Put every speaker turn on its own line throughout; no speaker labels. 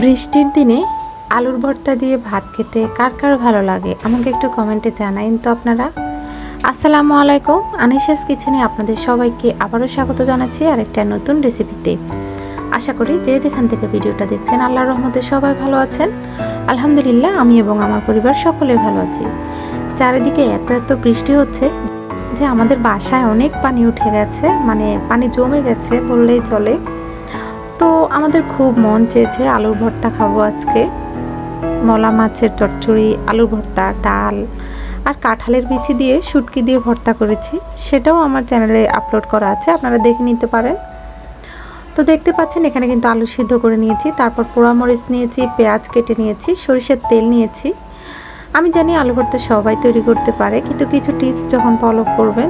বৃষ্টির দিনে আলুর ভর্তা দিয়ে ভাত খেতে কার কার ভালো লাগে আমাকে একটু কমেন্টে জানাইন তো আপনারা। আসসালামু আলাইকুম, আনিশাস কিচেনে আপনাদের সবাইকে আবারও স্বাগত জানাচ্ছি আরেকটা নতুন রেসিপিতে। আশা করি যে যেখান থেকে ভিডিওটা দেখছেন আল্লাহর রহমতে সবাই ভালো আছেন। আলহামদুলিল্লাহ, আমি এবং আমার পরিবার সকলে ভালো আছি। চারিদিকে এত বৃষ্টি হচ্ছে যে আমাদের বাসায় অনেক পানি উঠে গেছে, মানে পানি জমে গেছে বললেই চলে। তো আমাদের খুব মন চেয়েছে আলুর ভর্তা খাবো আজকে। মলা মাছের চচ্চড়ি, আলুর ভর্তা, ডাল আর কাঁঠালের বিচি দিয়ে শুটকি দিয়ে ভর্তা করেছি, সেটাও আমার চ্যানেলে আপলোড করা আছে, আপনারা দেখে নিতে পারেন। তো দেখতে পাচ্ছেন এখানে কিন্তু আলু সিদ্ধ করে নিয়েছি, তারপর পোড়ামরিচ নিয়েছি, পেঁয়াজ কেটে নিয়েছি, সরিষার তেল নিয়েছি। আমি জানি আলু ভর্তা সবাই তৈরি করতে পারে, কিন্তু কিছু টিপস যখন ফলো করবেন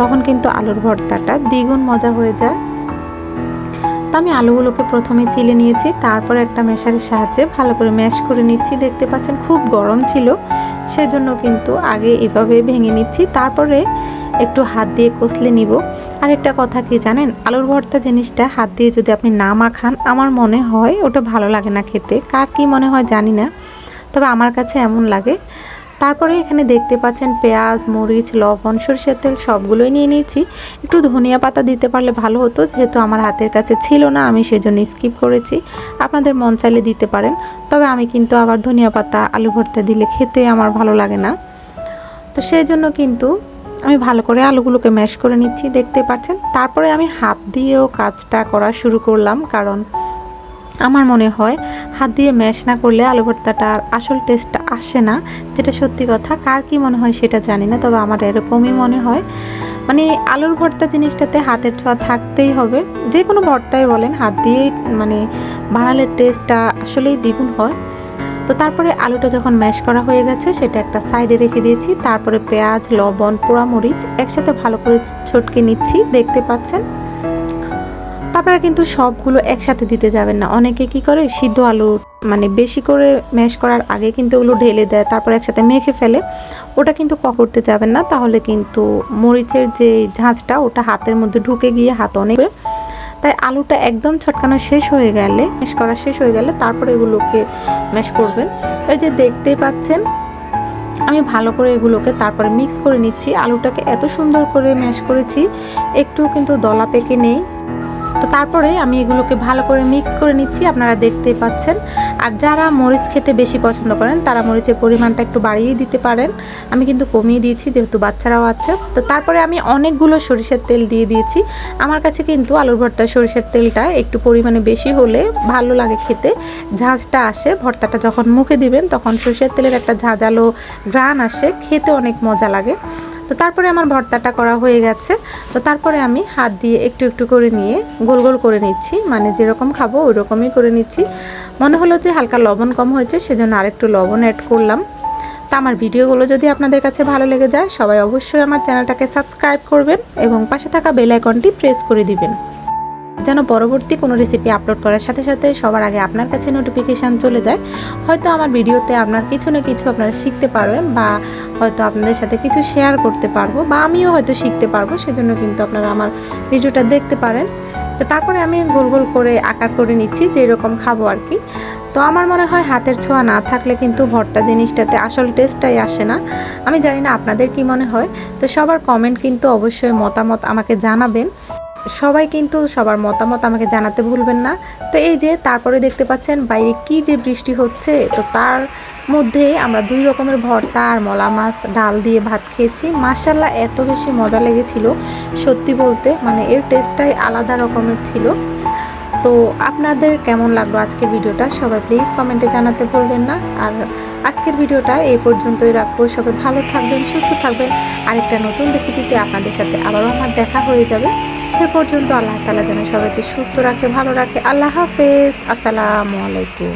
তখন কিন্তু আলুর ভর্তাটা দ্বিগুণ মজা হয়ে যায়। তো আমি আলুগুলোকে প্রথমে চিলে নিয়েছি, তারপর একটা ম্যাশারের সাহায্যে ভালো করে ম্যাশ করে নিচ্ছি। দেখতে পাচ্ছেন খুব গরম ছিল, সেজন্য কিন্তু আগে এভাবে ভেঙে নিচ্ছি, তারপরে একটু হাত দিয়ে কষলে নিব। আর একটা কথা কি জানেন, আলুর ভর্তা জিনিসটা হাত দিয়ে যদি আপনি না মাখান আমার মনে হয় ওটা ভালো লাগে না খেতে। কার কি মনে হয় জানি না, তবে আমার কাছে এমন লাগে। তারপরে এখানে দেখতে পাচ্ছেন পেঁয়াজ, মরিচ, লবণ, সরিষার তেল সবগুলোই নিয়ে নিয়েছি। একটু ধনিয়া পাতা দিতে পারলে ভালো হতো, যেহেতু আমার হাতের কাছে ছিল না আমি সেজন্য স্কিপ করেছি। আপনাদের মন চাইলে দিতে পারেন, তবে আমি কিন্তু আবার ধনিয়া পাতা আলু ভর্তা দিলে খেতে আমার ভালো লাগে না। তো সেই জন্য কিন্তু আমি ভালো করে আলুগুলোকে ম্যাশ করে নিচ্ছি, দেখতে পাচ্ছেন। তারপরে আমি হাত দিয়েও কাজটা করা শুরু করলাম, কারণ আমার মনে হয় হাত দিয়ে ম্যাশ না করলে আলু ভর্তাটার আসল টেস্টটা আসে না, যেটা সত্যি কথা। কার কি মনে হয় সেটা জানি না, তবে আমার এরকমই মনে হয়। মানে আলুর ভর্তা জিনিসটাতে হাতের ছোঁয়া থাকতেই হবে, যে কোনো ভর্তাই বলেন হাত দিয়েই মানে বানালে টেস্টটা আসলেই দ্বিগুণ হয়। তো তারপরে আলুটা যখন ম্যাশ করা হয়ে গেছে সেটা একটা সাইডে রেখে দিয়েছি, তারপরে পেঁয়াজ, লবণ, পোড়ামরিচ একসাথে ভালো করে ছটকে নিচ্ছি, দেখতে পাচ্ছেন। তারপরে কিন্তু সবগুলো একসাথে দিতে যাবেন না, অনেকে কি করে সিদ্ধ আলু মানে বেশি করে ম্যাশ করার আগে কিন্তু ওগুলো ঢেলে দেয়, তারপর একসাথে মেখে ফেলে। ওটা কিন্তু করতে যাবেন না, তাহলে কিন্তু মরিচের যে ঝাঁঝটা ওটা হাতের মধ্যে ঢুকে গিয়ে হাত অনেক। তাই আলুটা একদম ছটকানো শেষ হয়ে গেলে, ম্যাশ করা শেষ হয়ে গেলে তারপরে এগুলোকে ম্যাশ করবেন। ওই যে দেখতেই পাচ্ছেন আমি ভালো করে এগুলোকে তারপরে মিক্স করে নিচ্ছি। আলুটাকে এত সুন্দর করে ম্যাশ করেছি, একটু কিন্তু দলা পেকে নেই। তো তারপরে আমি এগুলোকে ভালো করে মিক্স করে নিচ্ছি, আপনারা দেখতেই পাচ্ছেন। আর যারা মরিচ খেতে বেশি পছন্দ করেন তারা মরিচের পরিমাণটা একটু বাড়িয়ে দিতে পারেন, আমি কিন্তু কমিয়ে দিয়েছি যেহেতু বাচ্চারাও আছে। তো তারপরে আমি অনেকগুলো সরিষার তেল দিয়ে দিয়েছি। আমার কাছে কিন্তু আলুর ভর্তা সরিষার তেলটা একটু পরিমাণে বেশি হলে ভালো লাগে খেতে, ঝাঁঝটা আসে। ভর্তাটা যখন মুখে দিবেন তখন সরিষার তেলের একটা ঝাঁঝালো ঘ্রাণ আসে, খেতে অনেক মজা লাগে। তো তারপরে আমার ভর্তাটা করা হয়ে গেছে। তো তারপরে আমি হাত দিয়ে একটু করে নিয়ে গোল গোল করে নিচ্ছি, মানে যেরকম খাবো ওই রকমই করে নিচ্ছি। মনে হলো যে হালকা লবণ কম হয়েছে, সেজন্য আরেকটু লবণ অ্যাড করলাম। তো আমার ভিডিওগুলো যদি আপনাদের কাছে ভালো লেগে যায় সবাই অবশ্যই আমার চ্যানেলটাকে সাবস্ক্রাইব করবেন এবং পাশে থাকা বেল আইকনটি প্রেস করে দিবেন, যেন পরবর্তী কোনো রেসিপি আপলোড করার সাথে সাথে সবার আগে আপনার কাছে নোটিফিকেশান চলে যায়। হয়তো আমার ভিডিওতে আপনার কিছু না কিছু আপনারা শিখতে পারবেন, বা হয়তো আপনাদের সাথে কিছু শেয়ার করতে পারবো, বা আমিও হয়তো শিখতে পারবো, সেজন্য কিন্তু আপনারা আমার ভিডিওটা দেখতে পারেন। তো তারপরে আমি গোল গোল করে আকার করে নিচ্ছি, যেরকম খাবো আর কি। তো আমার মনে হয় হাতের ছোঁয়া না থাকলে কিন্তু ভর্তা জিনিসটাতে আসল টেস্টটাই আসে না। আমি জানি না আপনাদের কি মনে হয়। তো সবার কমেন্ট কিন্তু অবশ্যই মতামত আমাকে জানাবেন, সবাই কিন্তু সবার মতামত আমাকে জানাতে ভুলবেন না। তো এই যে তারপরে দেখতে পাচ্ছেন বাইরে কি যে বৃষ্টি হচ্ছে, তো তার মধ্যে আমরা 2 রকমের ভর্তা আর মলা মাছ ডাল দিয়ে ভাত খেয়েছি। মাশাআল্লাহ এত বেশি মজা লেগেছিল, সত্যি বলতে মানে এর টেস্টটাই আলাদা রকমের ছিল। তো আপনাদের কেমন লাগলো আজকের ভিডিওটা সবাই প্লিজ কমেন্টে জানাতে ভুলবেন না। আর আজকের ভিডিওটা এই পর্যন্তই রাখবো, সবাই ভালো থাকবেন, সুস্থ থাকবেন। আরেকটা নতুন রেসিপিতে আপনাদের সাথে আবারও আমার দেখা হয়ে যাবে। সে পর্যন্ত আল্লাহ তাআলা যেন সবাইকে সুস্থ রাখে, ভালো রাখে। আল্লাহ হাফেজ, আসসালামু আলাইকুম।